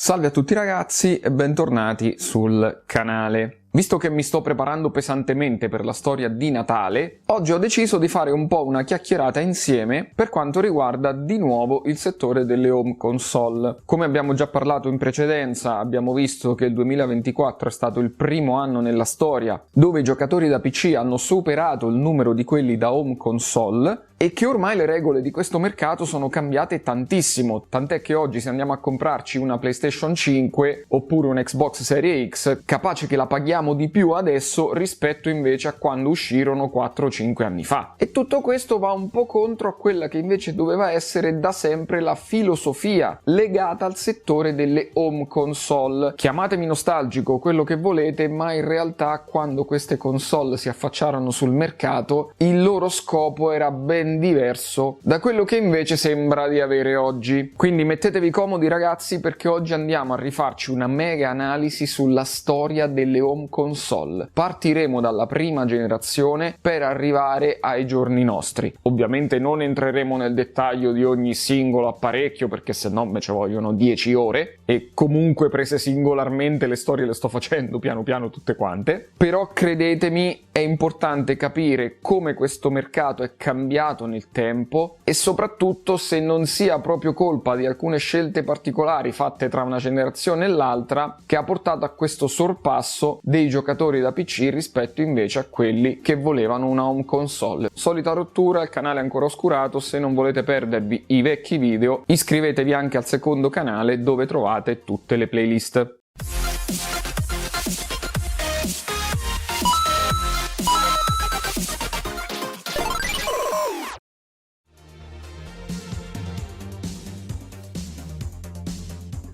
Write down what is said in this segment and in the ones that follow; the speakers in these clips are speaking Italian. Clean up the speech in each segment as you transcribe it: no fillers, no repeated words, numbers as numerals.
Salve a tutti ragazzi e bentornati sul canale. Visto che mi sto preparando pesantemente per la storia di Natale, oggi ho deciso di fare un po' una chiacchierata insieme per quanto riguarda di nuovo il settore delle home console. Come abbiamo già parlato in precedenza, abbiamo visto che il 2024 è stato il primo anno nella storia dove i giocatori da PC hanno superato il numero di quelli da home console e che ormai le regole di questo mercato sono cambiate tantissimo, tant'è che oggi se andiamo a comprarci una PlayStation 5 oppure un Xbox Series X, capace che la paghiamo di più adesso rispetto invece a quando uscirono 4-5 anni fa. E tutto questo va un po' contro a quella che invece doveva essere da sempre la filosofia legata al settore delle home console. Chiamatemi nostalgico, quello che volete, ma in realtà quando queste console si affacciarono sul mercato il loro scopo era ben diverso da quello che invece sembra di avere oggi. Quindi mettetevi comodi ragazzi, perché oggi andiamo a rifarci una mega analisi sulla storia delle home console. Partiremo dalla prima generazione per arrivare ai giorni nostri. Ovviamente non entreremo nel dettaglio di ogni singolo apparecchio, perché se no me ci vogliono 10 ore, e comunque prese singolarmente le storie le sto facendo piano piano tutte quante. Però credetemi, è importante capire come questo mercato è cambiato nel tempo e soprattutto se non sia proprio colpa di alcune scelte particolari fatte tra una generazione e l'altra che ha portato a questo sorpasso dei giocatori da PC rispetto invece a quelli che volevano una home console. Solita rottura, il canale è ancora oscurato, se non volete perdervi i vecchi video iscrivetevi anche al secondo canale dove trovate tutte le playlist.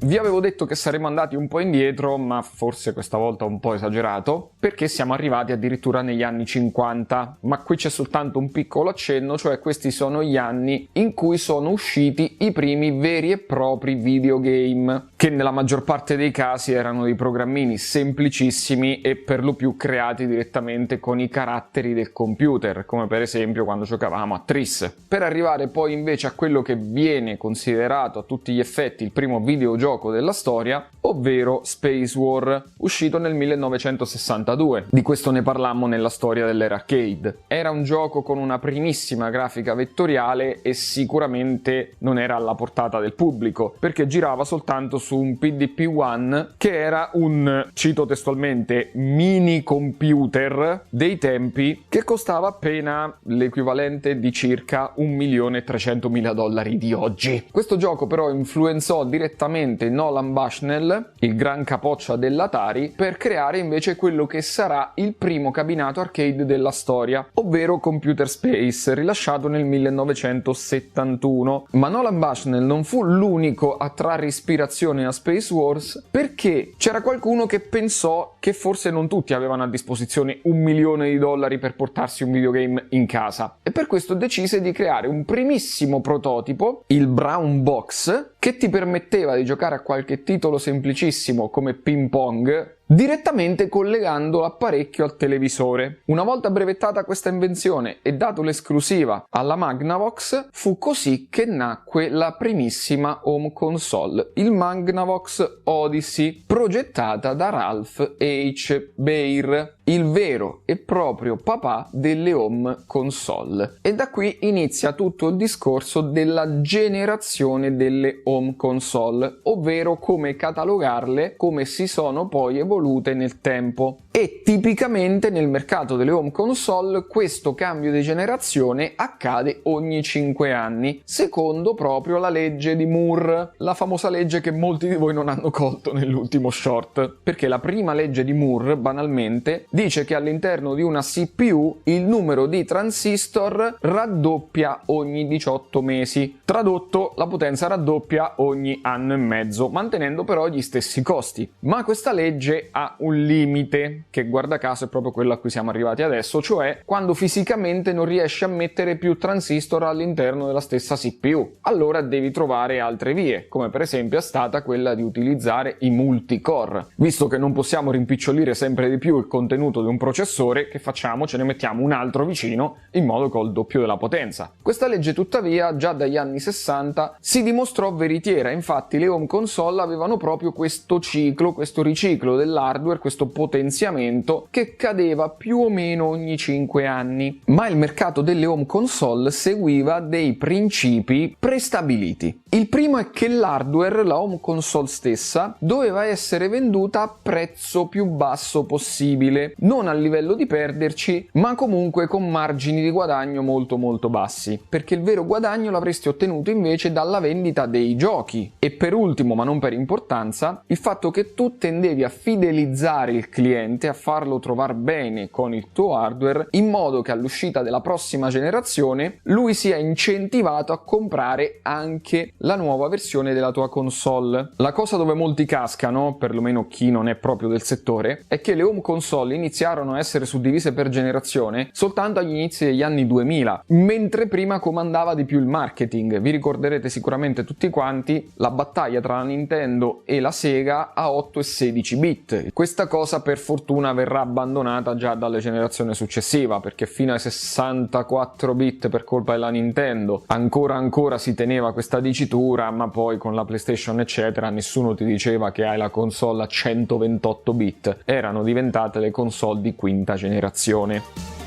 Vi avevo detto che saremmo andati un po' indietro, ma forse questa volta un po' esagerato, perché siamo arrivati addirittura negli anni 50, ma qui c'è soltanto un piccolo accenno, cioè questi sono gli anni in cui sono usciti i primi veri e propri videogame, che nella maggior parte dei casi erano dei programmini semplicissimi e per lo più creati direttamente con i caratteri del computer, come per esempio quando giocavamo a Tris. Per arrivare poi invece a quello che viene considerato a tutti gli effetti il primo videogioco della storia, ovvero Space War, uscito nel 1962. Di questo ne parlammo nella storia dell'era arcade. Era un gioco con una primissima grafica vettoriale e sicuramente non era alla portata del pubblico, perché girava soltanto su un PDP-1 che era un, cito testualmente, mini computer dei tempi che costava appena l'equivalente di circa $1.300.000 di oggi. Questo gioco però influenzò direttamente Nolan Bushnell, il gran capoccia dell'Atari, per creare invece quello che sarà il primo cabinato arcade della storia, ovvero Computer Space, rilasciato nel 1971. Ma Nolan Bushnell non fu l'unico a trarre ispirazione a Space Wars, perché c'era qualcuno che pensò che forse non tutti avevano a disposizione $1 milione per portarsi un videogame in casa, e per questo decise di creare un primissimo prototipo, il Brown Box, che ti permetteva di giocare a qualche titolo semplicissimo come ping pong direttamente collegando l'apparecchio al televisore. Una volta brevettata questa invenzione e dato l'esclusiva alla Magnavox, fu così che nacque la primissima home console, il Magnavox Odyssey, progettata da Ralph H. Baer, il vero e proprio papà delle home console. E da qui inizia tutto il discorso della generazione delle home console, ovvero come catalogarle, come si sono poi evolute nel tempo. E tipicamente nel mercato delle home console questo cambio di generazione accade ogni 5 anni, secondo proprio la legge di Moore, la famosa legge che molti di voi non hanno colto nell'ultimo short, perché la prima legge di Moore, banalmente, dice che all'interno di una CPU il numero di transistor raddoppia ogni 18 mesi. Tradotto, la potenza raddoppia ogni anno e mezzo, mantenendo però gli stessi costi. Ma questa legge ha un limite. che guarda caso è proprio quello a cui siamo arrivati adesso, cioè quando fisicamente non riesci a mettere più transistor all'interno della stessa CPU. Allora devi trovare altre vie, come per esempio è stata quella di utilizzare i multicore. Visto che non possiamo rimpicciolire sempre di più il contenuto di un processore, che facciamo? Ce ne mettiamo un altro vicino in modo che ho il doppio della potenza. Questa legge tuttavia già dagli anni 60 si dimostrò veritiera, infatti le home console avevano proprio questo ciclo, questo riciclo dell'hardware, questo potenziamento che cadeva più o meno ogni 5 anni. Ma il mercato delle home console seguiva dei principi prestabiliti. Il primo è che l'hardware, la home console stessa, doveva essere venduta a prezzo più basso possibile, non a livello di perderci, ma comunque con margini di guadagno molto bassi, perché il vero guadagno l'avresti ottenuto invece dalla vendita dei giochi. E per ultimo, ma non per importanza, il fatto che tu tendevi a fidelizzare il cliente, a farlo trovare bene con il tuo hardware, in modo che all'uscita della prossima generazione lui sia incentivato a comprare anche la nuova versione della tua console. La cosa dove molti cascano, perlomeno chi non è proprio del settore, è che le home console iniziarono a essere suddivise per generazione soltanto agli inizi degli anni 2000, mentre prima comandava di più il marketing. Vi ricorderete sicuramente tutti quanti la battaglia tra la Nintendo e la Sega a 8 e 16 bit. Questa cosa per fortuna verrà abbandonata già dalle generazioni successiva, perché fino ai 64 bit per colpa della Nintendo ancora si teneva questa dicitura, ma poi con la PlayStation eccetera nessuno ti diceva che hai la console a 128 bit, erano diventate le console di quinta generazione.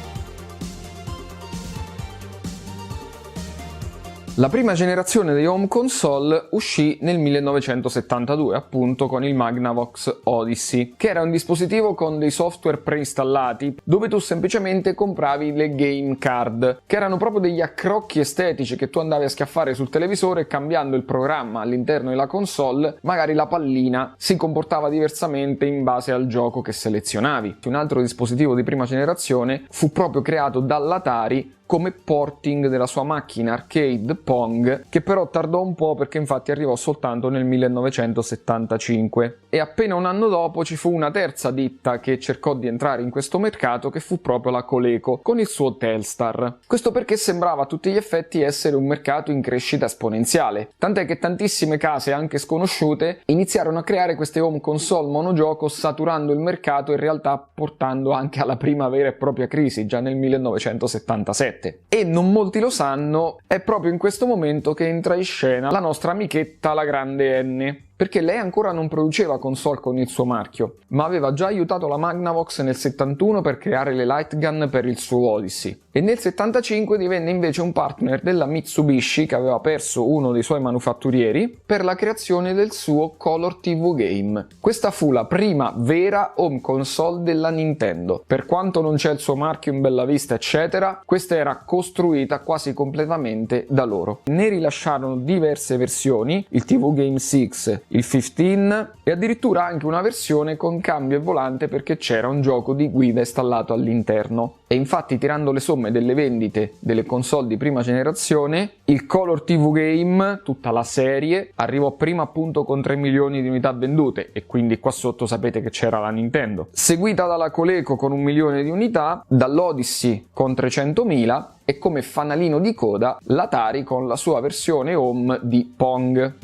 La prima generazione dei home console uscì nel 1972, appunto con il Magnavox Odyssey, che era un dispositivo con dei software preinstallati dove tu semplicemente compravi le game card, che erano proprio degli accrocchi estetici che tu andavi a schiaffare sul televisore e cambiando il programma all'interno della console, magari la pallina si comportava diversamente in base al gioco che selezionavi. Un altro dispositivo di prima generazione fu proprio creato dall'Atari come porting della sua macchina arcade Pong, che però tardò un po' perché infatti arrivò soltanto nel 1975. E appena un anno dopo ci fu una terza ditta che cercò di entrare in questo mercato, che fu proprio la Coleco con il suo Telstar. Questo perché sembrava a tutti gli effetti essere un mercato in crescita esponenziale, tant'è che tantissime case anche sconosciute iniziarono a creare queste home console monogioco, saturando il mercato e in realtà portando anche alla prima vera e propria crisi già nel 1977. E non molti lo sanno, è proprio in questo momento che entra in scena la nostra amichetta la grande N, perché lei ancora non produceva console con il suo marchio, ma aveva già aiutato la Magnavox nel 71 per creare le light gun per il suo Odyssey, e nel 75 divenne invece un partner della Mitsubishi, che aveva perso uno dei suoi manufatturieri, per la creazione del suo Color TV Game. Questa fu la prima vera home console della Nintendo. Per quanto non c'è il suo marchio in bella vista eccetera, questa era costruita quasi completamente da loro. Ne rilasciarono diverse versioni, il TV Game 6, il 15 e addirittura anche una versione con cambio e volante perché c'era un gioco di guida installato all'interno. E infatti, tirando le somme delle vendite delle console di prima generazione, il Color TV Game, tutta la serie, arrivò prima appunto con 3 milioni di unità vendute, e quindi qua sotto sapete che c'era la Nintendo, seguita dalla Coleco con 1 milione di unità, dall'Odyssey con 300.000 e come fanalino di coda l'Atari con la sua versione home di Pong.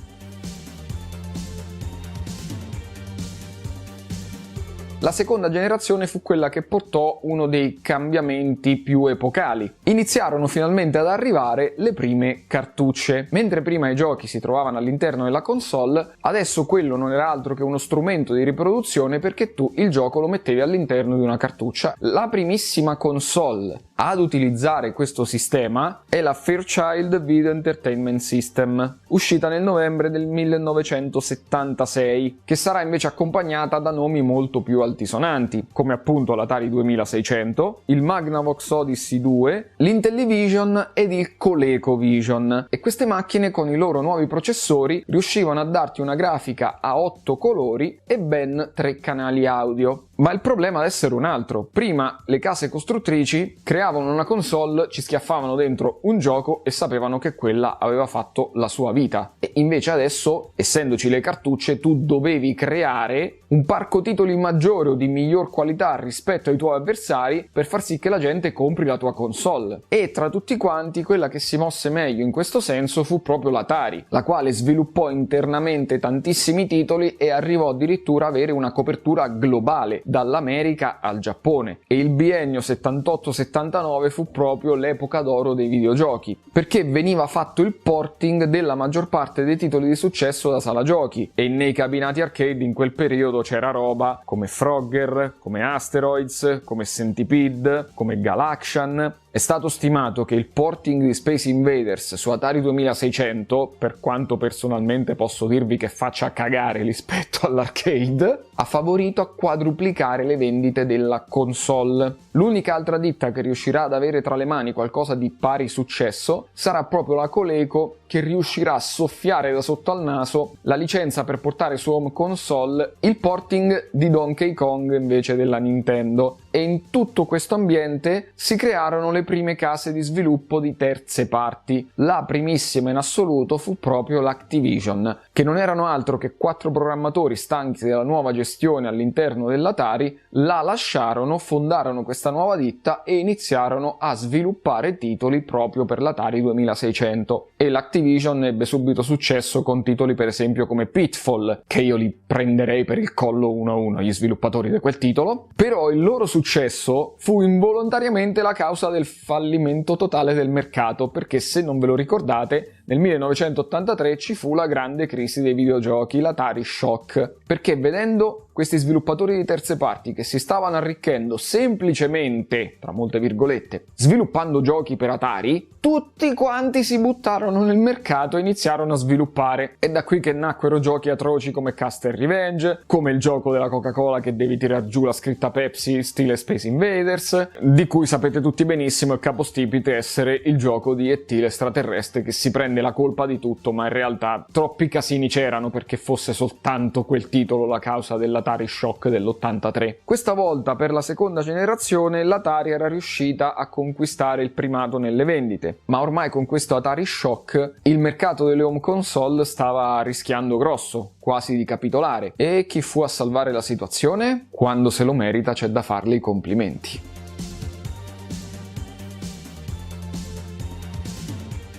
La seconda generazione fu quella che portò uno dei cambiamenti più epocali. Iniziarono finalmente ad arrivare le prime cartucce. Mentre prima i giochi si trovavano all'interno della console, adesso quello non era altro che uno strumento di riproduzione, perché tu il gioco lo mettevi all'interno di una cartuccia. La primissima console ad utilizzare questo sistema è la Fairchild Video Entertainment System, uscita nel novembre del 1976, che sarà invece accompagnata da nomi molto più altisonanti, come appunto l'Atari 2600, il Magnavox Odyssey 2, l'Intellivision ed il ColecoVision. E queste macchine con i loro nuovi processori riuscivano a darti una grafica a 8 colori e ben 3 canali audio. Ma il problema adesso era un altro. Prima le case costruttrici creavano una console, ci schiaffavano dentro un gioco e sapevano che quella aveva fatto la sua vita. E invece adesso, essendoci le cartucce, tu dovevi creare un parco titoli maggiore o di miglior qualità rispetto ai tuoi avversari per far sì che la gente compri la tua console. E tra tutti quanti quella che si mosse meglio in questo senso fu proprio l'Atari, la quale sviluppò internamente tantissimi titoli e arrivò addirittura a avere una copertura globale dall'America al Giappone. E il biennio 78-79 fu proprio l'epoca d'oro dei videogiochi, perché veniva fatto il porting della maggior parte dei titoli di successo da sala giochi, e nei cabinati arcade in quel periodo c'era roba come Frogger, come Asteroids, come Centipede, come Galaxian. È stato stimato che il porting di Space Invaders su Atari 2600, per quanto personalmente posso dirvi che faccia cagare rispetto all'arcade, ha favorito a quadruplicare le vendite della console. L'unica altra ditta che riuscirà ad avere tra le mani qualcosa di pari successo sarà proprio la Coleco, che riuscirà a soffiare da sotto al naso la licenza per portare su home console il porting di Donkey Kong invece della Nintendo. E in tutto questo ambiente si crearono le prime case di sviluppo di terze parti. La primissima in assoluto fu proprio l'Activision, che non erano altro che 4 programmatori stanchi della nuova gestione all'interno dell'Atari, la lasciarono, fondarono questa nuova ditta e iniziarono a sviluppare titoli proprio per l'Atari 2600. E l'Activision ebbe subito successo con titoli per esempio come Pitfall, che io li prenderei per il collo uno a uno gli sviluppatori di quel titolo. Però il loro successo fu involontariamente la causa del fallimento totale del mercato, perché se non ve lo ricordate, nel 1983 ci fu la grande crisi dei videogiochi, l'Atari Shock, perché vedendo questi sviluppatori di terze parti che si stavano arricchendo semplicemente, tra molte virgolette, sviluppando giochi per Atari, tutti quanti si buttarono nel mercato e iniziarono a sviluppare. E da qui che nacquero giochi atroci come Castle Revenge, come il gioco della Coca-Cola che devi tirar giù la scritta Pepsi stile Space Invaders, di cui sapete tutti benissimo il capostipite essere il gioco di E.T. l'estraterrestre che si prende la colpa di tutto, ma in realtà troppi casini c'erano perché fosse soltanto quel titolo la causa dell'Atari Shock dell'83. Questa volta per la seconda generazione l'Atari era riuscita a conquistare il primato nelle vendite, ma ormai con questo Atari Shock il mercato delle home console stava rischiando grosso, quasi di capitolare. E chi fu a salvare la situazione? Quando se lo merita c'è da farle i complimenti.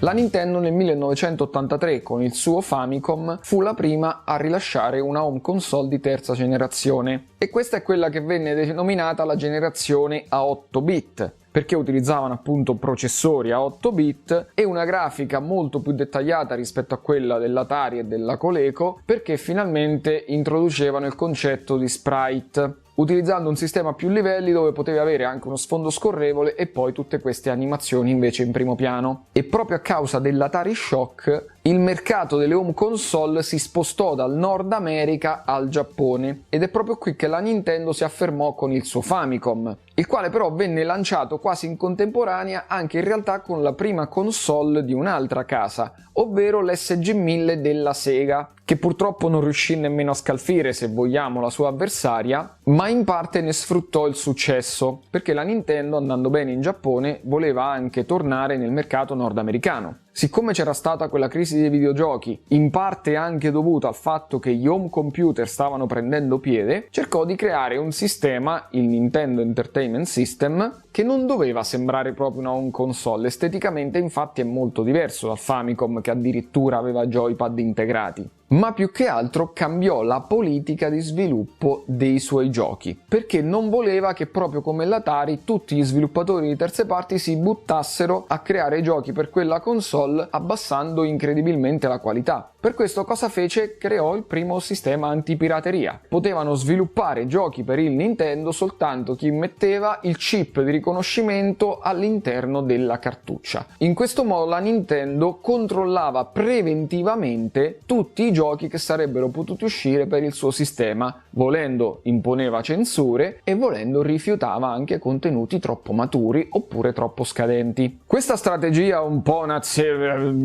La Nintendo nel 1983 con il suo Famicom fu la prima a rilasciare una home console di terza generazione, e questa è quella che venne denominata la generazione a 8 bit, perché utilizzavano appunto processori a 8 bit e una grafica molto più dettagliata rispetto a quella dell'Atari e della Coleco, perché finalmente introducevano il concetto di sprite, utilizzando un sistema a più livelli dove potevi avere anche uno sfondo scorrevole e poi tutte queste animazioni invece in primo piano. E proprio a causa dell'Atari Shock il mercato delle home console si spostò dal Nord America al Giappone, ed è proprio qui che la Nintendo si affermò con il suo Famicom, il quale però venne lanciato quasi in contemporanea anche in realtà con la prima console di un'altra casa, ovvero l'SG-1000 della Sega, che purtroppo non riuscì nemmeno a scalfire, se vogliamo, la sua avversaria, ma in parte ne sfruttò il successo, perché la Nintendo, andando bene in Giappone, voleva anche tornare nel mercato nordamericano. Siccome c'era stata quella crisi dei videogiochi, in parte anche dovuta al fatto che gli home computer stavano prendendo piede, cercò di creare un sistema, il Nintendo Entertainment System, che non doveva sembrare proprio una home console. Esteticamente infatti è molto diverso dal Famicom, che addirittura aveva joypad integrati. Ma più che altro cambiò la politica di sviluppo dei suoi giochi, perché non voleva che, proprio come l'Atari, tutti gli sviluppatori di terze parti si buttassero a creare giochi per quella console abbassando incredibilmente la qualità. Per questo cosa fece? Creò il primo sistema antipirateria. Potevano sviluppare giochi per il Nintendo soltanto chi metteva il chip di riconoscimento all'interno della cartuccia. In questo modo la Nintendo controllava preventivamente tutti i giochi che sarebbero potuti uscire per il suo sistema, volendo imponeva censure e volendo rifiutava anche contenuti troppo maturi oppure troppo scadenti. Questa strategia un po'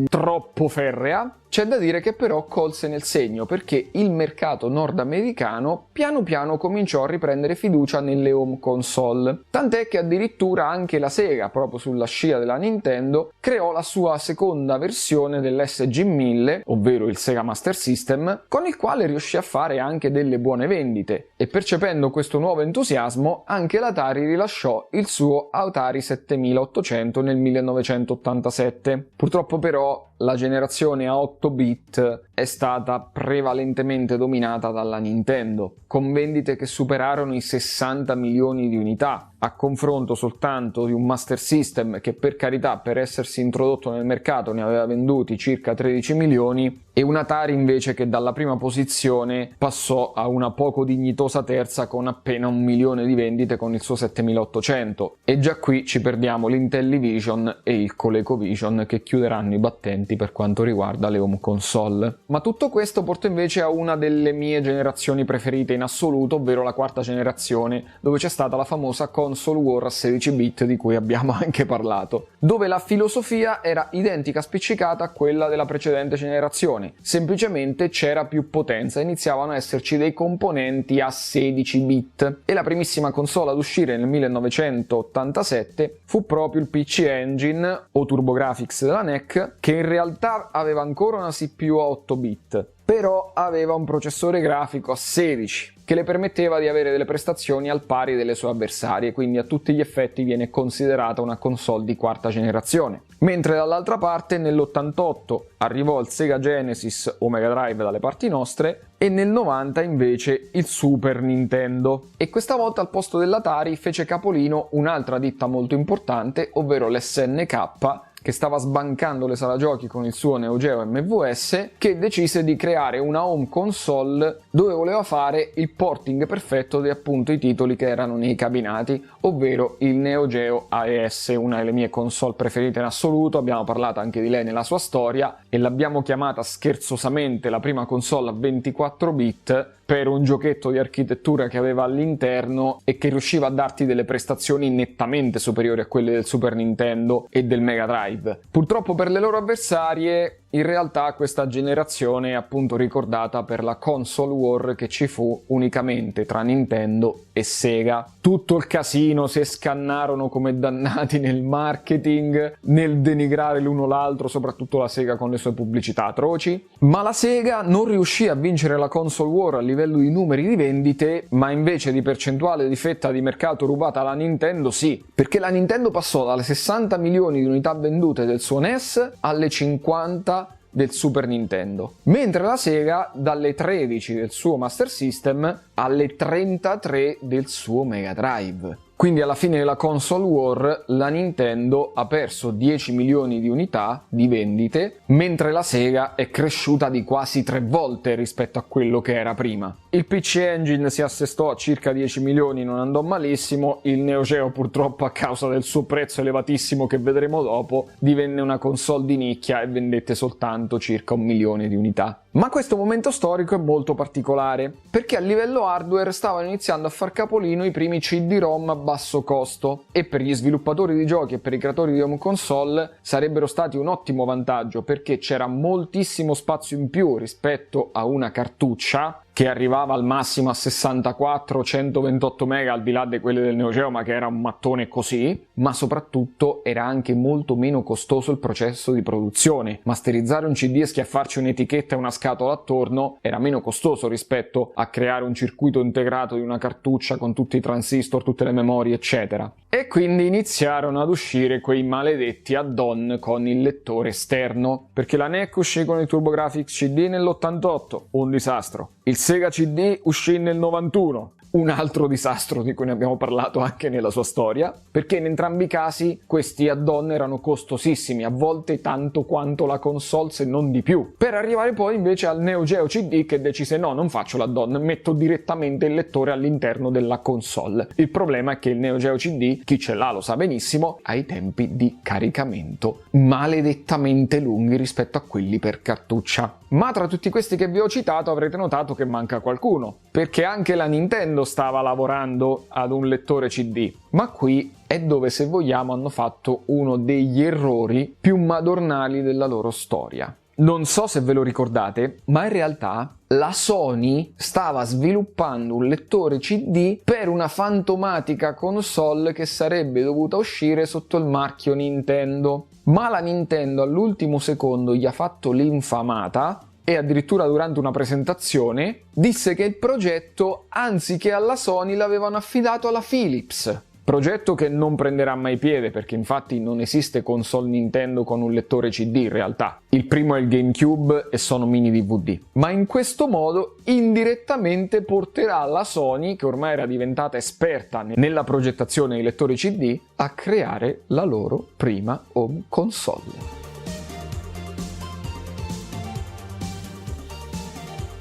troppo ferrea C'è da dire che però colse nel segno, perché il mercato nordamericano piano piano cominciò a riprendere fiducia nelle home console, tant'è che addirittura anche la Sega, proprio sulla scia della Nintendo, creò la sua seconda versione dell'SG-1000, ovvero il Sega Master System, con il quale riuscì a fare anche delle buone vendite, e percependo questo nuovo entusiasmo anche l'Atari rilasciò il suo Atari 7800 nel 1987. Purtroppo però la generazione a 8 bit è stata prevalentemente dominata dalla Nintendo, con vendite che superarono i 60 milioni di unità, a confronto soltanto di un Master System che, per carità, per essersi introdotto nel mercato ne aveva venduti circa 13 milioni, e un Atari invece che dalla prima posizione passò a una poco dignitosa terza con appena 1 milione di vendite con il suo 7800, e già qui ci perdiamo l'Intellivision e il ColecoVision che chiuderanno i battenti per quanto riguarda le home console. Ma tutto questo porta invece a una delle mie generazioni preferite in assoluto, ovvero la quarta generazione, dove c'è stata la famosa console war a 16 bit di cui abbiamo anche parlato, dove la filosofia era identica spiccicata a quella della precedente generazione, semplicemente c'era più potenza, iniziavano a esserci dei componenti a 16 bit, e la primissima console ad uscire nel 1987 fu proprio il PC Engine o TurboGrafx della NEC, che in realtà aveva ancora una CPU a 8 bit, però aveva un processore grafico a 16 che le permetteva di avere delle prestazioni al pari delle sue avversarie, quindi a tutti gli effetti viene considerata una console di quarta generazione. Mentre dall'altra parte nell'88 arrivò il Sega Genesis o Mega Drive dalle parti nostre, e nel 90 invece il Super Nintendo, e questa volta al posto dell'Atari fece capolino un'altra ditta molto importante, ovvero l'SNK, che stava sbancando le sala giochi con il suo Neo Geo MVS, che decise di creare una home console dove voleva fare il porting perfetto di appunto i titoli che erano nei cabinati, ovvero il Neo Geo AES, una delle mie console preferite in assoluto. Abbiamo parlato anche di lei nella sua storia e l'abbiamo chiamata scherzosamente la prima console a 24 bit per un giochetto di architettura che aveva all'interno e che riusciva a darti delle prestazioni nettamente superiori a quelle del Super Nintendo e del Mega Drive. Purtroppo per le loro avversarie, in realtà questa generazione è appunto ricordata per la console war che ci fu unicamente tra Nintendo e Sega. Tutto il casino, si scannarono come dannati nel marketing, nel denigrare l'uno l'altro, soprattutto la Sega con le sue pubblicità atroci, ma la Sega non riuscì a vincere la console war a livello di numeri di vendite, ma invece di percentuale di fetta di mercato rubata alla Nintendo sì, perché la Nintendo passò dalle 60 milioni di unità vendute del suo NES alle 50 del Super Nintendo, mentre la Sega dalle 13 del suo Master System alle 33 del suo Mega Drive. Quindi alla fine della console war la Nintendo ha perso 10 milioni di unità di vendite, mentre la Sega è cresciuta di quasi 3 volte rispetto a quello che era prima. Il PC Engine si assestò a circa 10 milioni, non andò malissimo, il Neo Geo purtroppo a causa del suo prezzo elevatissimo che vedremo dopo divenne una console di nicchia e vendette soltanto circa 1 milione di unità. Ma questo momento storico è molto particolare, perché a livello hardware stavano iniziando a far capolino i primi CD-ROM a basso costo, e per gli sviluppatori di giochi e per i creatori di home console sarebbero stati un ottimo vantaggio, perché c'era moltissimo spazio in più rispetto a una cartuccia che arrivava al massimo a 64-128 mega, al di là di quelle del Neo Geo, ma che era un mattone così, ma soprattutto era anche molto meno costoso il processo di produzione. Masterizzare un CD e schiaffarci un'etichetta e una scatola attorno era meno costoso rispetto a creare un circuito integrato di una cartuccia con tutti i transistor, tutte le memorie, eccetera. E quindi iniziarono ad uscire quei maledetti add-on con il lettore esterno, perché la NEC uscì con il TurboGrafx CD nell'88, un disastro. Il Sega CD uscì nel 91, un altro disastro di cui ne abbiamo parlato anche nella sua storia, perché in entrambi i casi questi add-on erano costosissimi, a volte tanto quanto la console se non di più, per arrivare poi invece al Neo Geo CD che decise no, non faccio l'add-on, metto direttamente il lettore all'interno della console. Il problema è che il Neo Geo CD, chi ce l'ha lo sa benissimo, ha i tempi di caricamento maledettamente lunghi rispetto a quelli per cartuccia. Ma tra tutti questi che vi ho citato avrete notato che manca qualcuno, perché anche la Nintendo stava lavorando ad un lettore CD, ma qui è dove, se vogliamo, hanno fatto uno degli errori più madornali della loro storia. Non so se ve lo ricordate, ma in realtà la Sony stava sviluppando un lettore CD per una fantomatica console che sarebbe dovuta uscire sotto il marchio Nintendo. Ma la Nintendo all'ultimo secondo gli ha fatto l'infamata e addirittura durante una presentazione disse che il progetto, anziché alla Sony, l'avevano affidato alla Philips. Progetto che non prenderà mai piede, perché infatti non esiste console Nintendo con un lettore CD in realtà. Il primo è il GameCube e sono mini DVD. Ma in questo modo indirettamente porterà la Sony, che ormai era diventata esperta nella progettazione dei lettori CD, a creare la loro prima home console.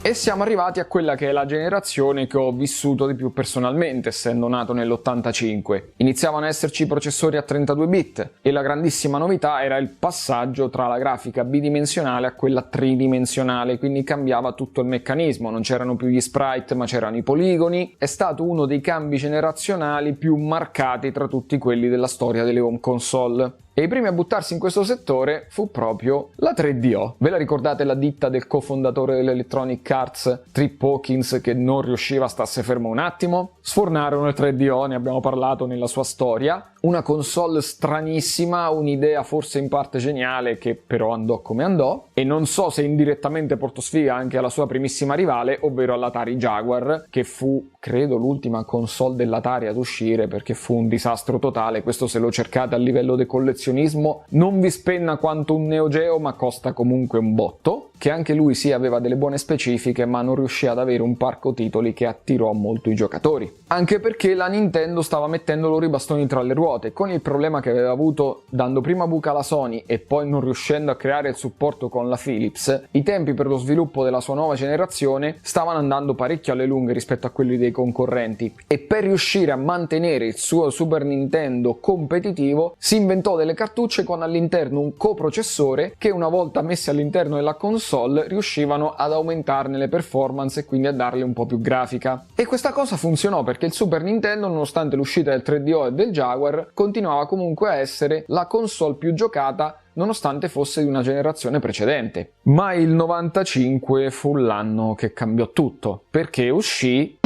E siamo arrivati a quella che è la generazione che ho vissuto di più personalmente, essendo nato nell'85. Iniziavano ad esserci i processori a 32 bit e la grandissima novità era il passaggio tra la grafica bidimensionale a quella tridimensionale, quindi cambiava tutto il meccanismo, non c'erano più gli sprite ma c'erano i poligoni. È stato uno dei cambi generazionali più marcati tra tutti quelli della storia delle home console. E i primi a buttarsi in questo settore fu proprio la 3DO. Ve la ricordate la ditta del cofondatore dell'Electronic Arts, Trip Hawkins, che non riusciva a starsi fermo un attimo? Sfornarono il 3DO, ne abbiamo parlato nella sua storia. Una console stranissima, un'idea forse in parte geniale che però andò come andò, e non so se indirettamente portò sfiga anche alla sua primissima rivale, ovvero all'Atari Jaguar, che fu, credo, l'ultima console dell'Atari ad uscire perché fu un disastro totale. Questo, se lo cercate a livello di collezionismo, non vi spenna quanto un Neo Geo, ma costa comunque un botto, che anche lui sì aveva delle buone specifiche, ma non riuscì ad avere un parco titoli che attirò molto i giocatori. Anche perché la Nintendo stava mettendo loro i bastoni tra le ruote, con il problema che aveva avuto dando prima buca alla Sony e poi non riuscendo a creare il supporto con la Philips. I tempi per lo sviluppo della sua nuova generazione stavano andando parecchio alle lunghe rispetto a quelli dei concorrenti, e per riuscire a mantenere il suo Super Nintendo competitivo si inventò delle cartucce con all'interno un coprocessore che, una volta messi all'interno della console, riuscivano ad aumentarne le performance e quindi a darle un po' più grafica. E questa cosa funzionò perché il Super Nintendo, nonostante l'uscita del 3DO e del Jaguar, continuava comunque a essere la console più giocata nonostante fosse di una generazione precedente. Ma il 95 fu l'anno che cambiò tutto, perché uscì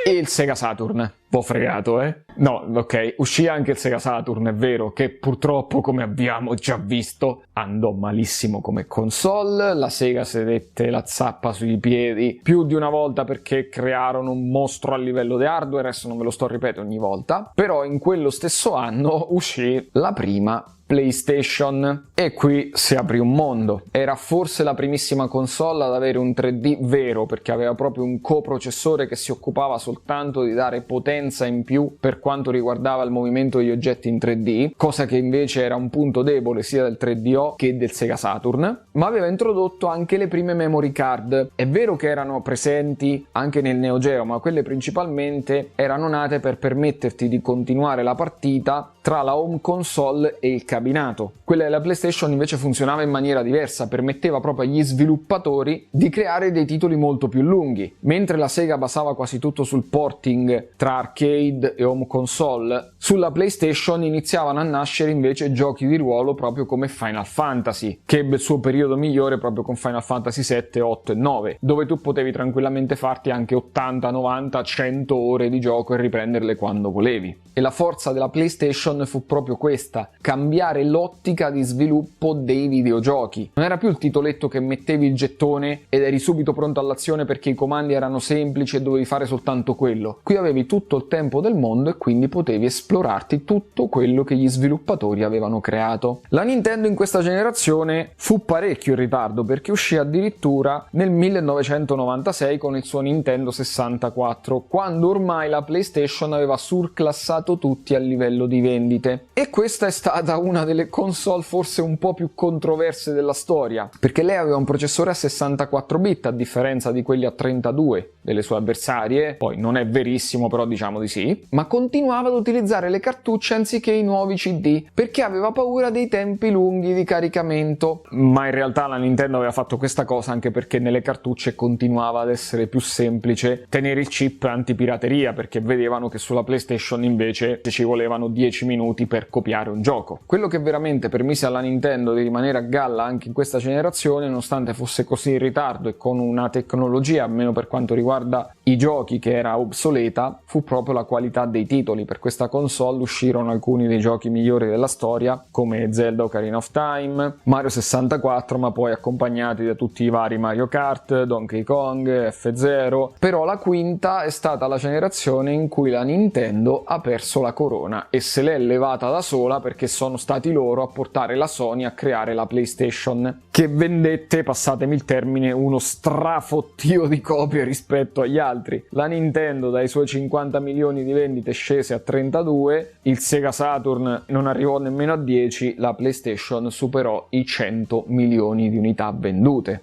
il Sega Saturn. V'ho fregato, eh? No, ok, uscì anche il Sega Saturn, è vero, che purtroppo, come abbiamo già visto, andò malissimo come console. La Sega sedette la zappa sui piedi più di una volta perché crearono un mostro a livello di hardware, adesso non ve lo sto ripeto ogni volta, però in quello stesso anno uscì la prima PlayStation e qui si aprì un mondo. Era forse la primissima console ad avere un 3D vero, perché aveva proprio un coprocessore che si occupava soltanto di dare potenza in più per quanto riguardava il movimento degli oggetti in 3D, cosa che invece era un punto debole sia del 3DO che del Sega Saturn, ma aveva introdotto anche le prime memory card. È vero che erano presenti anche nel Neo Geo, ma quelle principalmente erano nate per permetterti di continuare la partita tra la home console e il cabinato. Quella della PlayStation invece funzionava in maniera diversa, permetteva proprio agli sviluppatori di creare dei titoli molto più lunghi. Mentre la Sega basava quasi tutto sul porting tra arcade e home console, sulla PlayStation iniziavano a nascere invece giochi di ruolo proprio come Final Fantasy, che ebbe il suo periodo migliore proprio con Final Fantasy 7, 8 e 9, dove tu potevi tranquillamente farti anche 80, 90, 100 ore di gioco e riprenderle quando volevi. E la forza della PlayStation fu proprio questa: cambiare l'ottica di sviluppo dei videogiochi. Non era più il titoletto che mettevi il gettone ed eri subito pronto all'azione perché i comandi erano semplici e dovevi fare soltanto quello. Qui avevi tutto il tempo del mondo e quindi potevi esplorarti tutto quello che gli sviluppatori avevano creato. La Nintendo in questa generazione fu parecchio in ritardo, perché uscì addirittura nel 1996 con il suo Nintendo 64, quando ormai la PlayStation aveva surclassato tutti a livello di vendite. E questa è stata una delle console forse un po' più controverse della storia, perché lei aveva un processore a 64 bit a differenza di quelli a 32 delle sue avversarie. Poi non è verissimo, però diciamo di sì, ma continuava ad utilizzare le cartucce anziché i nuovi CD perché aveva paura dei tempi lunghi di caricamento. Ma in realtà la Nintendo aveva fatto questa cosa anche perché nelle cartucce continuava ad essere più semplice tenere il chip antipirateria, perché vedevano che sulla PlayStation invece ci volevano 10 minuti per copiare un gioco. Quello che veramente permise alla Nintendo di rimanere a galla anche in questa generazione, nonostante fosse così in ritardo e con una tecnologia, almeno per quanto riguarda i giochi, che era obsoleta, fu proprio la qualità dei titoli. Per questa console uscirono alcuni dei giochi migliori della storia, come Zelda Ocarina of Time, Mario 64, ma poi accompagnati da tutti i vari Mario Kart, Donkey Kong, F0. Però la quinta è stata la generazione in cui la Nintendo ha perso la corona e se l'è levata da sola, perché sono stati loro a portare la Sony a creare la PlayStation, che vendette, passatemi il termine, uno strafottio di copie rispetto agli altri. La Nintendo dai suoi 50 milioni di vendite scese a 32, il Sega Saturn non arrivò nemmeno a 10, la PlayStation superò i 100 milioni di unità vendute.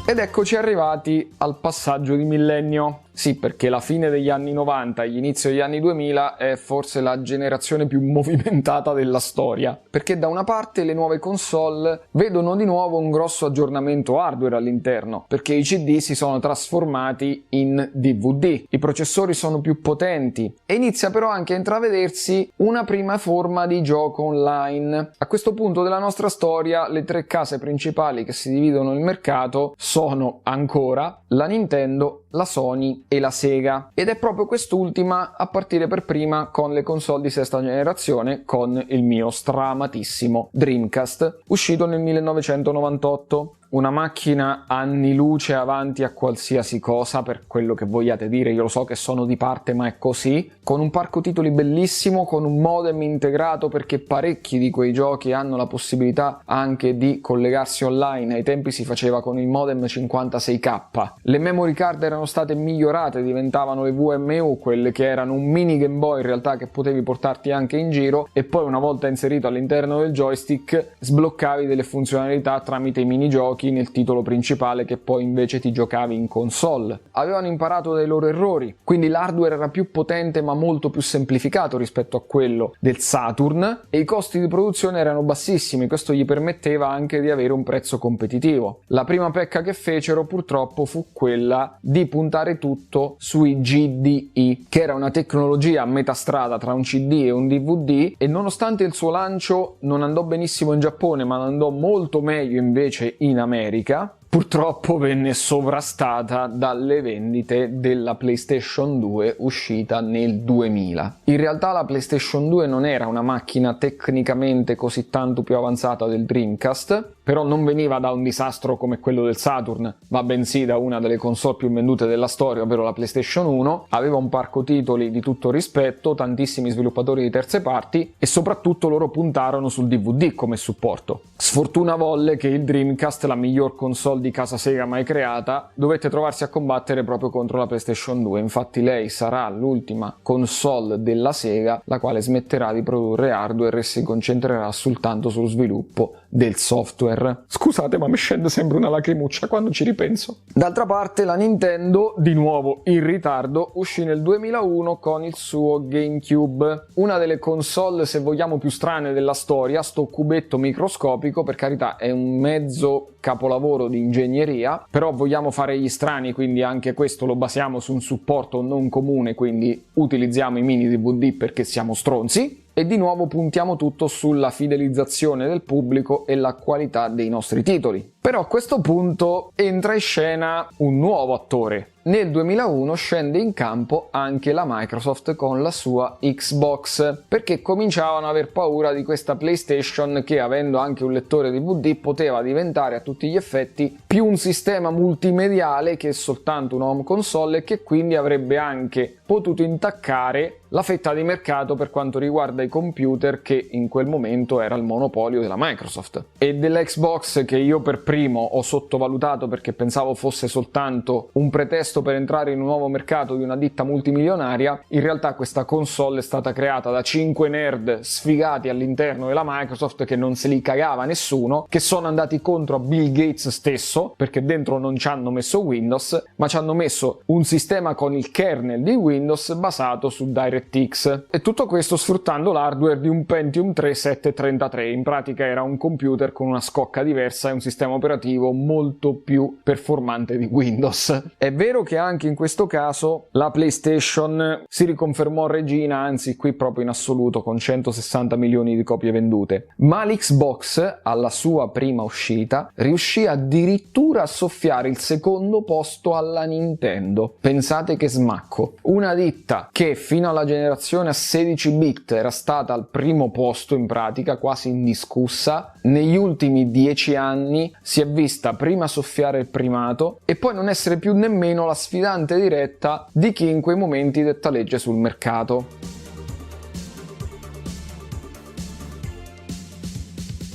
Ed eccoci arrivati al passaggio di millennio. Sì, perché la fine degli anni 90 e l'inizio degli anni 2000 è forse la generazione più movimentata della storia, perché da una parte le nuove console vedono di nuovo un grosso aggiornamento hardware all'interno, perché i CD si sono trasformati in DVD, i processori sono più potenti e inizia però anche a intravedersi una prima forma di gioco online. A questo punto della nostra storia le tre case principali che si dividono il mercato sono ancora la Nintendo, la Sony e la Sega, ed è proprio quest'ultima a partire per prima con le console di sesta generazione, con il mio stramatissimo Dreamcast, uscito nel 1998. Una macchina anni luce avanti a qualsiasi cosa, per quello che vogliate dire, io lo so che sono di parte ma è così, con un parco titoli bellissimo, con un modem integrato, perché parecchi di quei giochi hanno la possibilità anche di collegarsi online. Ai tempi si faceva con il modem 56k. Le memory card erano state migliorate, diventavano le VMU, quelle che erano un mini Game Boy in realtà, che potevi portarti anche in giro, e poi una volta inserito all'interno del joystick sbloccavi delle funzionalità tramite i minigiochi nel titolo principale, che poi invece ti giocavi in console. Avevano imparato dai loro errori, quindi l'hardware era più potente ma molto più semplificato rispetto a quello del Saturn, e i costi di produzione erano bassissimi. Questo gli permetteva anche di avere un prezzo competitivo. La prima pecca che fecero purtroppo fu quella di puntare tutto sui GDI, che era una tecnologia a metà strada tra un CD e un DVD, e nonostante il suo lancio non andò benissimo in Giappone ma andò molto meglio invece in America, purtroppo venne sovrastata dalle vendite della PlayStation 2 uscita nel 2000. In realtà la PlayStation 2 non era una macchina tecnicamente così tanto più avanzata del Dreamcast, però non veniva da un disastro come quello del Saturn, ma bensì da una delle console più vendute della storia, ovvero la PlayStation 1, aveva un parco titoli di tutto rispetto, tantissimi sviluppatori di terze parti e soprattutto loro puntarono sul DVD come supporto. Sfortuna volle che il Dreamcast, la miglior console di casa Sega mai creata, dovette trovarsi a combattere proprio contro la PlayStation 2, infatti lei sarà l'ultima console della Sega la quale smetterà di produrre hardware e si concentrerà soltanto sullo sviluppo del software. Scusate, ma mi scende sempre una lacrimuccia quando ci ripenso. D'altra parte la Nintendo, di nuovo in ritardo, uscì nel 2001 con il suo GameCube, una delle console se vogliamo più strane della storia. Sto cubetto microscopico, per carità, è un mezzo capolavoro di ingegneria, però vogliamo fare gli strani, quindi anche questo lo basiamo su un supporto non comune, quindi utilizziamo i mini DVD perché siamo stronzi. E di nuovo puntiamo tutto sulla fidelizzazione del pubblico e la qualità dei nostri titoli. Però a questo punto entra in scena un nuovo attore. Nel 2001 scende in campo anche la Microsoft con la sua Xbox, perché cominciavano ad aver paura di questa PlayStation che, avendo anche un lettore DVD, poteva diventare a tutti gli effetti più un sistema multimediale che soltanto una home console, e che quindi avrebbe anche potuto intaccare la fetta di mercato per quanto riguarda i computer, che in quel momento era il monopolio della Microsoft. E della Xbox, che io per primo ho sottovalutato perché pensavo fosse soltanto un pretesto per entrare in un nuovo mercato di una ditta multimilionaria, in realtà questa console è stata creata da 5 nerd sfigati all'interno della Microsoft che non se li cagava nessuno, che sono andati contro a Bill Gates stesso, perché dentro non ci hanno messo Windows, ma ci hanno messo un sistema con il kernel di Windows basato su DirectX DirectX, e tutto questo sfruttando l'hardware di un Pentium 3 733. In pratica era un computer con una scocca diversa e un sistema operativo molto più performante di Windows. È vero che anche in questo caso la PlayStation si riconfermò regina, anzi qui proprio in assoluto, con 160 milioni di copie vendute, ma l'Xbox alla sua prima uscita riuscì addirittura a soffiare il secondo posto alla Nintendo. Pensate che smacco, una ditta che fino alla generazione a 16 bit era stata al primo posto, in pratica quasi indiscussa, negli ultimi 10 anni si è vista prima soffiare il primato e poi non essere più nemmeno la sfidante diretta di chi in quei momenti detta legge sul mercato.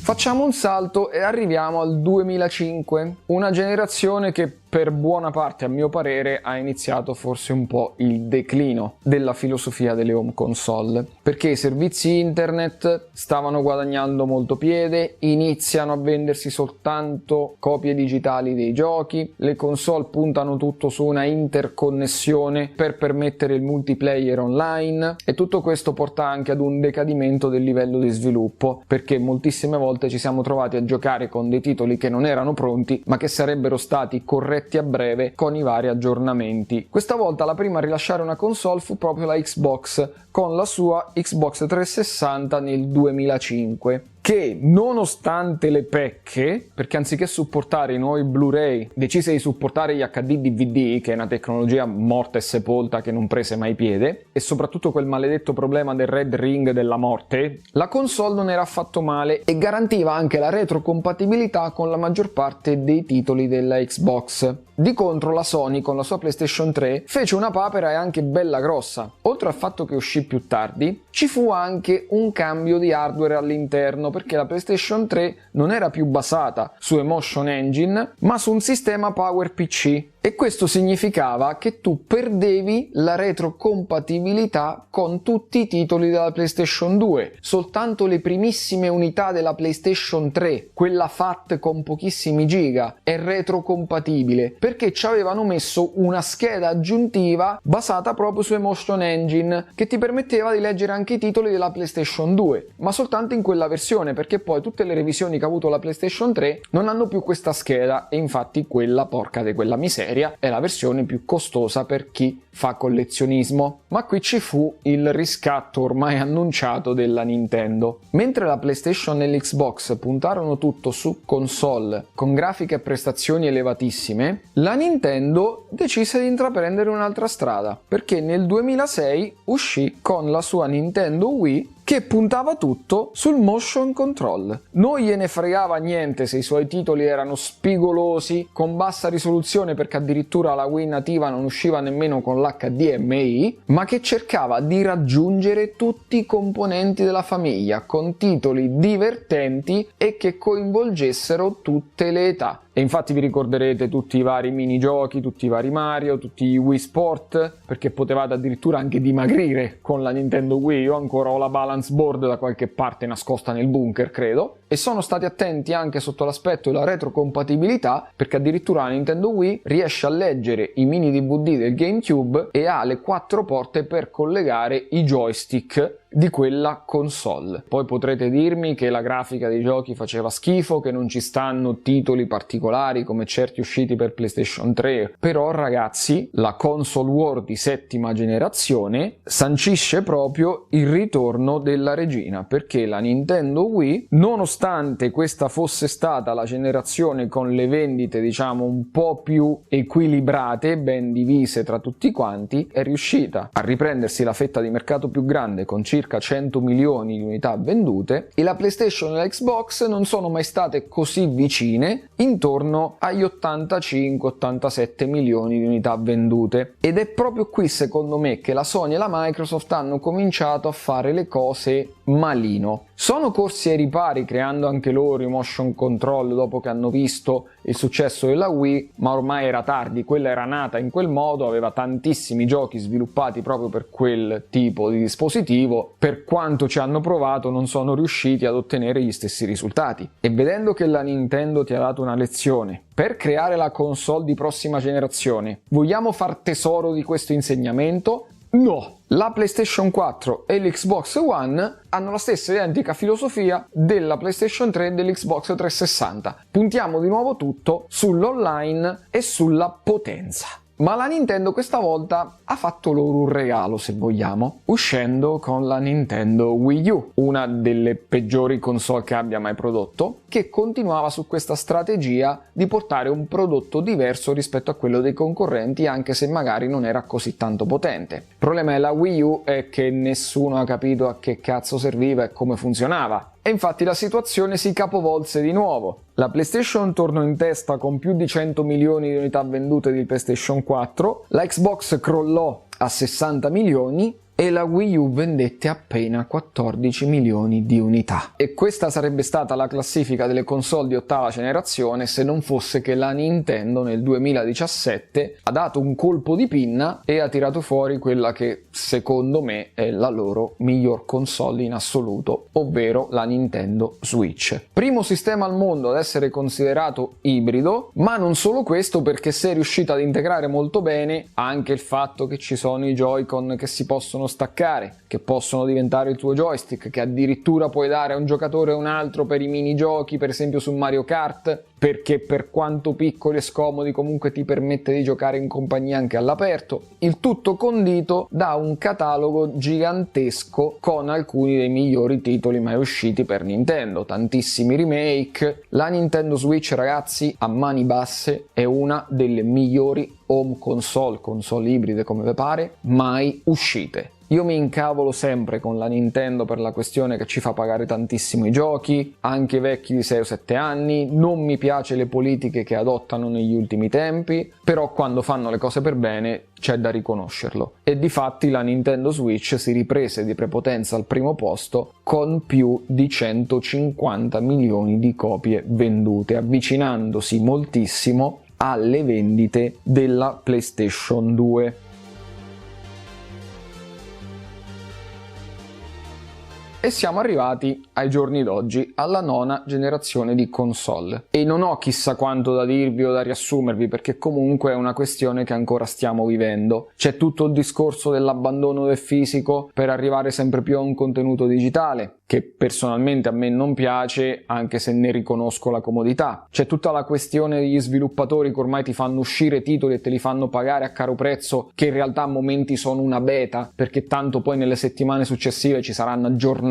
Facciamo un salto e arriviamo al 2005, una generazione che per buona parte, a mio parere, ha iniziato forse un po' il declino della filosofia delle home console, perché i servizi internet stavano guadagnando molto piede, iniziano a vendersi soltanto copie digitali dei giochi, le console puntano tutto su una interconnessione per permettere il multiplayer online, e tutto questo porta anche ad un decadimento del livello di sviluppo, perché moltissime volte ci siamo trovati a giocare con dei titoli che non erano pronti ma che sarebbero stati corretti a breve con i vari aggiornamenti. Questa volta la prima a rilasciare una console fu proprio la Xbox, con la sua Xbox 360 nel 2005, che nonostante le pecche, perché anziché supportare i nuovi Blu-ray decise di supportare gli HD DVD, che è una tecnologia morta e sepolta che non prese mai piede, e soprattutto quel maledetto problema del Red Ring della morte, la console non era affatto male e garantiva anche la retrocompatibilità con la maggior parte dei titoli della Xbox. Di contro la Sony con la sua PlayStation 3 fece una papera e anche bella grossa. Oltre al fatto che uscì più tardi, ci fu anche un cambio di hardware all'interno, perché la PlayStation 3 non era più basata su Emotion Engine ma su un sistema PowerPC, e questo significava che tu perdevi la retrocompatibilità con tutti i titoli della PlayStation 2. Soltanto le primissime unità della PlayStation 3, quella FAT con pochissimi giga, è retrocompatibile, perché ci avevano messo una scheda aggiuntiva basata proprio su Emotion Engine che ti permetteva di leggere anche i titoli della PlayStation 2, ma soltanto in quella versione, perché poi tutte le revisioni che ha avuto la PlayStation 3 non hanno più questa scheda, e infatti quella, porca di quella miseria, è la versione più costosa per chi fa collezionismo. Ma qui ci fu il riscatto ormai annunciato della Nintendo. Mentre la PlayStation e l'Xbox puntarono tutto su console con grafiche e prestazioni elevatissime, la Nintendo decise di intraprendere un'altra strada, perché nel 2006 uscì con la sua Nintendo Wii, che puntava tutto sul motion control. Non gliene fregava niente se i suoi titoli erano spigolosi, con bassa risoluzione, perché addirittura la Wii nativa non usciva nemmeno con l'HDMI, ma che cercava di raggiungere tutti i componenti della famiglia con titoli divertenti e che coinvolgessero tutte le età. E infatti vi ricorderete tutti i vari minigiochi, tutti i vari Mario, tutti i Wii Sport, perché potevate addirittura anche dimagrire con la Nintendo Wii. Io ancora ho la balance board da qualche parte nascosta nel bunker, credo. E sono stati attenti anche sotto l'aspetto della retrocompatibilità, perché addirittura la Nintendo Wii riesce a leggere i mini DVD del GameCube e ha le 4 porte per collegare i joystick di quella console. Poi potrete dirmi che la grafica dei giochi faceva schifo, che non ci stanno titoli particolari come certi usciti per PlayStation 3, però ragazzi, la console war di 7ª generazione sancisce proprio il ritorno della regina, perché la Nintendo Wii, nonostante questa fosse stata la generazione con le vendite diciamo un po' più equilibrate, ben divise tra tutti quanti, è riuscita a riprendersi la fetta di mercato più grande con circa 100 milioni di unità vendute, e la PlayStation e la Xbox non sono mai state così vicine, intorno agli 85-87 milioni di unità vendute. Ed è proprio qui secondo me che la Sony e la Microsoft hanno cominciato a fare le cose malino. Sono corsi ai ripari creando anche loro i motion control dopo che hanno visto il successo della Wii, ma ormai era tardi. Quella era nata in quel modo, aveva tantissimi giochi sviluppati proprio per quel tipo di dispositivo. Per quanto ci hanno provato non sono riusciti ad ottenere gli stessi risultati, e vedendo che la Nintendo ti ha dato una lezione per creare la console di prossima generazione, vogliamo far tesoro di questo insegnamento? No! La PlayStation 4 e l'Xbox One hanno la stessa identica filosofia della PlayStation 3 e dell'Xbox 360. Puntiamo di nuovo tutto sull'online e sulla potenza. Ma la Nintendo questa volta ha fatto loro un regalo, se vogliamo, uscendo con la Nintendo Wii U, una delle peggiori console che abbia mai prodotto, che continuava su questa strategia di portare un prodotto diverso rispetto a quello dei concorrenti, anche se magari non era così tanto potente. Il problema della Wii U è che nessuno ha capito a che cazzo serviva e come funzionava. E infatti la situazione si capovolse di nuovo. La PlayStation tornò in testa con più di 100 milioni di unità vendute di PlayStation 4, la Xbox crollò a 60 milioni e la Wii U vendette appena 14 milioni di unità. E questa sarebbe stata la classifica delle console di ottava generazione se non fosse che la Nintendo nel 2017 ha dato un colpo di pinna e ha tirato fuori quella che secondo me è la loro miglior console in assoluto, ovvero la Nintendo Switch. Primo sistema al mondo ad essere considerato ibrido, ma non solo questo, perché se è riuscita ad integrare molto bene anche il fatto che ci sono i Joy-Con che si possono staccare, che possono diventare il tuo joystick, che addirittura puoi dare a un giocatore o un altro per i minigiochi, per esempio su Mario Kart, perché per quanto piccoli e scomodi comunque ti permette di giocare in compagnia anche all'aperto. Il tutto condito da un catalogo gigantesco con alcuni dei migliori titoli mai usciti per Nintendo, tantissimi remake. La Nintendo Switch, ragazzi, a mani basse è una delle migliori home console ibride come vi pare, mai uscite. Io mi incavolo sempre con la Nintendo per la questione che ci fa pagare tantissimo i giochi, anche vecchi di 6 o 7 anni, non mi piace le politiche che adottano negli ultimi tempi, però quando fanno le cose per bene c'è da riconoscerlo. E difatti la Nintendo Switch si riprese di prepotenza al primo posto con più di 150 milioni di copie vendute, avvicinandosi moltissimo alle vendite della PlayStation 2. E siamo arrivati ai giorni d'oggi, alla nona generazione di console. E non ho chissà quanto da dirvi o da riassumervi, perché comunque è una questione che ancora stiamo vivendo. C'è tutto il discorso dell'abbandono del fisico per arrivare sempre più a un contenuto digitale, che personalmente a me non piace, anche se ne riconosco la comodità. C'è tutta la questione degli sviluppatori che ormai ti fanno uscire titoli e te li fanno pagare a caro prezzo, che in realtà a momenti sono una beta, perché tanto poi nelle settimane successive ci saranno aggiornamenti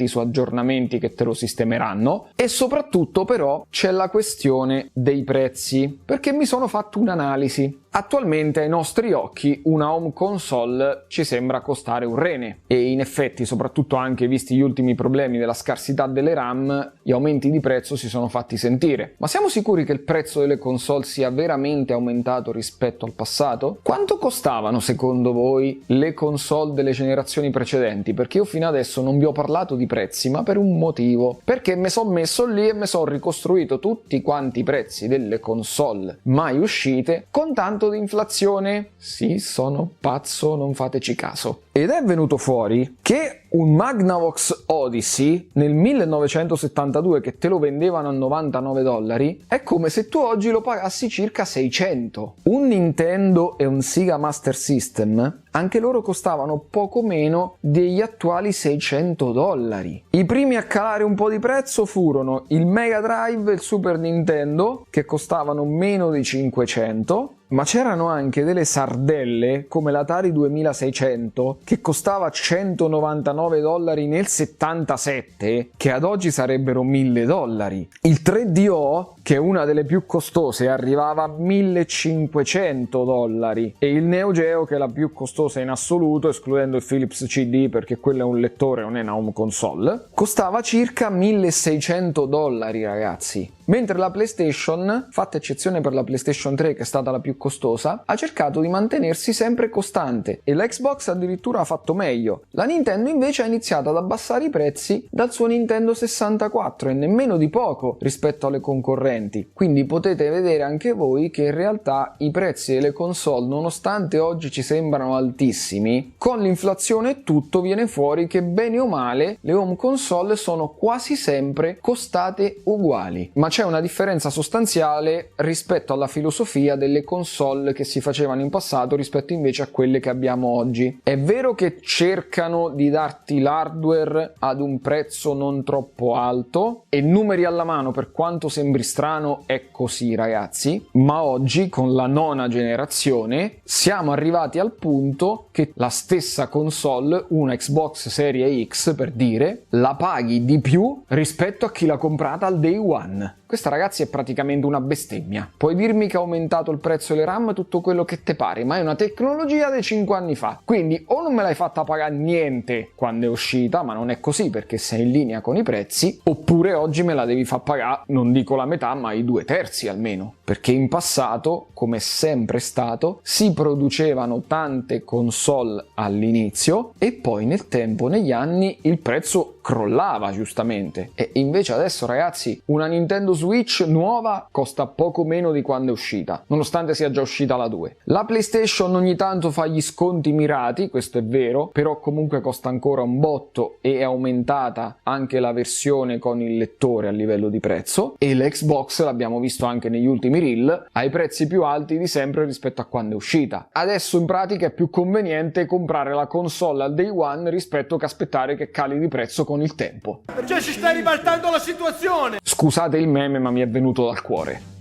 su aggiornamenti che te lo sistemeranno. E soprattutto però c'è la questione dei prezzi, perché mi sono fatto un'analisi. Attualmente ai nostri occhi una home console ci sembra costare un rene, e in effetti, soprattutto anche visti gli ultimi problemi della scarsità delle RAM, gli aumenti di prezzo si sono fatti sentire. Ma siamo sicuri che il prezzo delle console sia veramente aumentato rispetto al passato? Quanto costavano secondo voi le console delle generazioni precedenti? Perché io fino adesso non vi ho parlato di prezzi, ma per un motivo, perché mi sono messo lì e mi sono ricostruito tutti quanti i prezzi delle console mai uscite con tanto di inflazione. Sì, sono pazzo, non fateci caso. Ed è venuto fuori che un Magnavox Odyssey nel 1972, che te lo vendevano a $99, è come se tu oggi lo pagassi circa 600. Un Nintendo e un Sega Master System, anche loro costavano poco meno degli attuali $600. I primi a calare un po' di prezzo furono il Mega Drive e il Super Nintendo, che costavano meno di 500, ma c'erano anche delle sardelle come l'Atari 2600 che costava $199 nel 77, che ad oggi sarebbero $1000. Il 3DO, che è una delle più costose, arrivava a $1500, e il Neo Geo, che è la più costosa in assoluto, escludendo il Philips CD perché quello è un lettore, non è una home console, costava circa $1600, ragazzi. Mentre la PlayStation, fatta eccezione per la PlayStation 3 che è stata la più costosa, ha cercato di mantenersi sempre costante, e la Xbox addirittura ha fatto meglio. La Nintendo invece ha iniziato ad abbassare i prezzi dal suo Nintendo 64, e nemmeno di poco rispetto alle concorrenti. Quindi potete vedere anche voi che in realtà i prezzi delle console, nonostante oggi ci sembrano altissimi, con l'inflazione e tutto viene fuori che bene o male le home console sono quasi sempre costate uguali. Ma c'è c'è una differenza sostanziale rispetto alla filosofia delle console che si facevano in passato rispetto invece a quelle che abbiamo oggi. È vero che cercano di darti l'hardware ad un prezzo non troppo alto, e numeri alla mano, per quanto sembri strano, è così ragazzi, ma oggi con la 9ª generazione siamo arrivati al punto che la stessa console, una Xbox Series X per dire, la paghi di più rispetto a chi l'ha comprata al day one. Questa ragazzi è praticamente una bestemmia. Puoi dirmi che ha aumentato il prezzo delle RAM, tutto quello che te pare, ma è una tecnologia dei 5 anni fa. Quindi o non me l'hai fatta pagare niente quando è uscita, ma non è così perché sei in linea con i prezzi, oppure oggi me la devi far pagare, non dico la metà, ma i 2/3 almeno. Perché in passato, come è sempre stato, si producevano tante console all'inizio e poi nel tempo, negli anni, il prezzo crollava giustamente. E invece adesso ragazzi una Nintendo Switch nuova costa poco meno di quando è uscita, nonostante sia già uscita la 2. La PlayStation ogni tanto fa gli sconti mirati, questo è vero, però comunque costa ancora un botto e è aumentata anche la versione con il lettore a livello di prezzo, e l'Xbox l'abbiamo visto anche negli ultimi reel ai prezzi più alti di sempre rispetto a quando è uscita. Adesso in pratica è più conveniente comprare la console al day one rispetto che aspettare che cali di prezzo con il tempo. Cioè si sta ribaltando la situazione! Scusate il meme, ma mi è venuto dal cuore.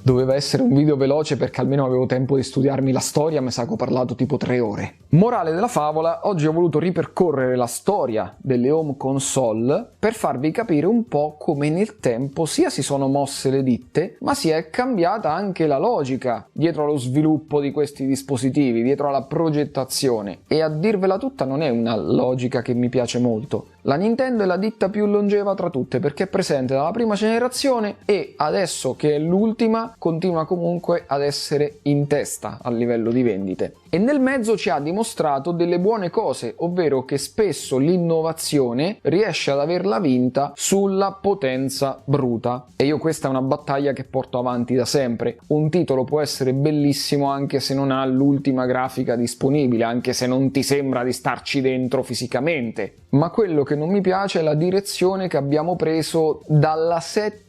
Doveva essere un video veloce perché almeno avevo tempo di studiarmi la storia, mi sa che ho parlato tipo 3 ore. Morale della favola, oggi ho voluto ripercorrere la storia delle home console per farvi capire un po' come nel tempo sia si sono mosse le ditte, ma sia è cambiata anche la logica dietro allo sviluppo di questi dispositivi, dietro alla progettazione. E a dirvela tutta non è una logica che mi piace molto. La Nintendo è la ditta più longeva tra tutte perché è presente dalla prima generazione e adesso che è l'ultima continua comunque ad essere in testa a livello di vendite. E nel mezzo ci ha dimostrato delle buone cose, ovvero che spesso l'innovazione riesce ad averla vinta sulla potenza bruta. E io questa è una battaglia che porto avanti da sempre. Un titolo può essere bellissimo anche se non ha l'ultima grafica disponibile, anche se non ti sembra di starci dentro fisicamente. Ma quello che non mi piace è la direzione che abbiamo preso dalla settima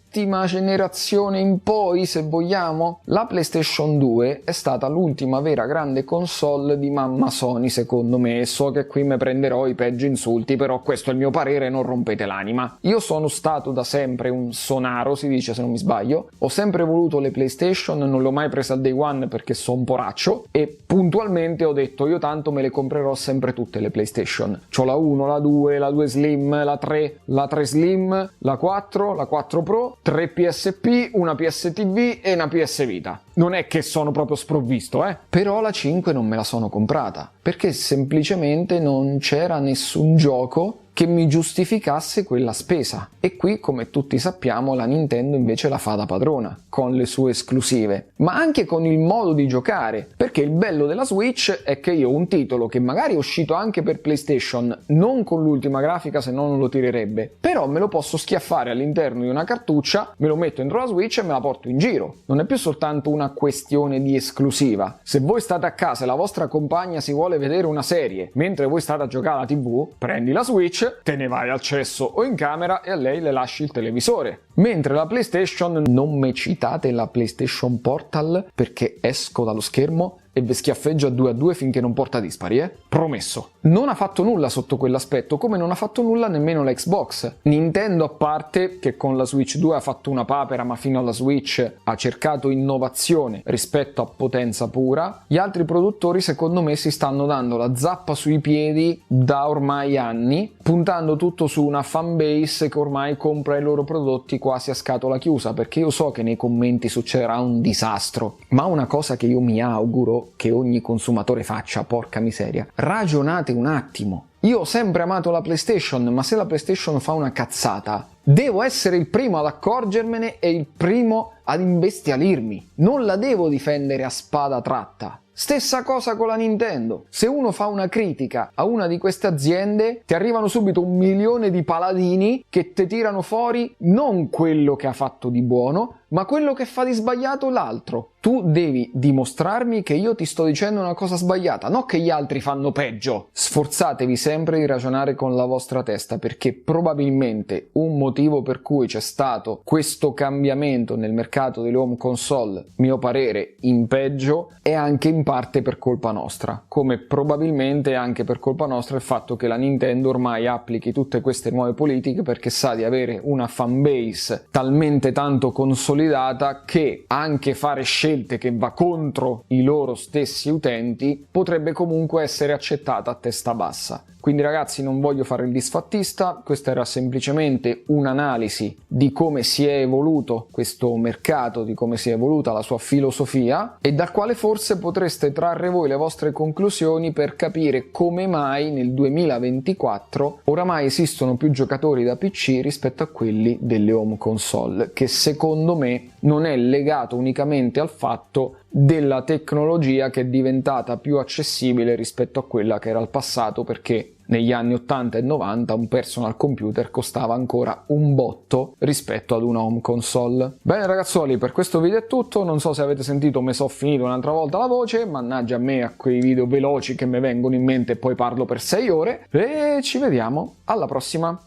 generazione in poi, se vogliamo. La PlayStation 2 è stata l'ultima vera grande console di mamma Sony secondo me, e so che qui mi prenderò i peggio insulti, però questo è il mio parere, non rompete l'anima. Io sono stato da sempre un sonaro, si dice se non mi sbaglio, ho sempre voluto le PlayStation, non l'ho mai presa al day one perché sono un poraccio e puntualmente ho detto io tanto me le comprerò sempre tutte le PlayStation. C'ho la 1, la 2, la 2 Slim, la 3, la 3 Slim, la 4, la 4 Pro, 3 PSP, una PS TV e una PS Vita. Non è che sono proprio sprovvisto, Però la 5 non me la sono comprata, perché semplicemente non c'era nessun gioco che mi giustificasse quella spesa. E qui, come tutti sappiamo, la Nintendo invece la fa da padrona, con le sue esclusive, ma anche con il modo di giocare, perché il bello della Switch è che io un titolo che magari è uscito anche per PlayStation, non con l'ultima grafica se no non lo tirerebbe, però me lo posso schiaffare all'interno di una cartuccia, me lo metto dentro la Switch e me la porto in giro. Non è più soltanto una questione di esclusiva. Se voi state a casa e la vostra compagna si vuole vedere una serie, mentre voi state a giocare alla TV, prendi la Switch, te ne vai al cesso o in camera e a lei le lasci il televisore. Mentre la PlayStation, non me citate la PlayStation Portal perché esco dallo schermo e vi schiaffeggio a 2 finché non porta dispari, Promesso. Non ha fatto nulla sotto quell'aspetto, come non ha fatto nulla nemmeno la Xbox. Nintendo, a parte che con la Switch 2 ha fatto una papera, ma fino alla Switch ha cercato innovazione rispetto a potenza pura, gli altri produttori secondo me si stanno dando la zappa sui piedi da ormai anni, puntando tutto su una fanbase che ormai compra i loro prodotti quasi a scatola chiusa, perché io so che nei commenti succederà un disastro, ma una cosa che io mi auguro che ogni consumatore faccia, porca miseria, ragionate un attimo. Io ho sempre amato la PlayStation, ma se la PlayStation fa una cazzata, devo essere il primo ad accorgermene e il primo ad imbestialirmi. Non la devo difendere a spada tratta. Stessa cosa con la Nintendo. Se uno fa una critica a una di queste aziende, ti arrivano subito 1 milione di paladini che ti tirano fuori non quello che ha fatto di buono, ma quello che fa di sbagliato l'altro. Tu devi dimostrarmi che io ti sto dicendo una cosa sbagliata, non che gli altri fanno peggio. Sforzatevi sempre di ragionare con la vostra testa, perché probabilmente un motivo per cui c'è stato questo cambiamento nel mercato delle home console, mio parere, in peggio, è anche in parte per colpa nostra, come probabilmente è anche per colpa nostra il fatto che la Nintendo ormai applichi tutte queste nuove politiche, perché sa di avere una fanbase talmente tanto consolidata che anche fare scelte che va contro i loro stessi utenti potrebbe comunque essere accettata a testa bassa. Quindi ragazzi, non voglio fare il disfattista, questa era semplicemente un'analisi di come si è evoluto questo mercato, di come si è evoluta la sua filosofia e dal quale forse potreste trarre voi le vostre conclusioni per capire come mai nel 2024 oramai esistono più giocatori da PC rispetto a quelli delle home console, che secondo me non è legato unicamente al fatto della tecnologia che è diventata più accessibile rispetto a quella che era al passato, perché negli anni 80 e 90 un personal computer costava ancora un botto rispetto ad una home console. Bene ragazzoli, per questo video è tutto, non so se avete sentito, mi sono finito un'altra volta la voce, mannaggia a me, a quei video veloci che mi vengono in mente e poi parlo per 6 ore, e ci vediamo alla prossima,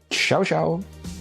ciao ciao!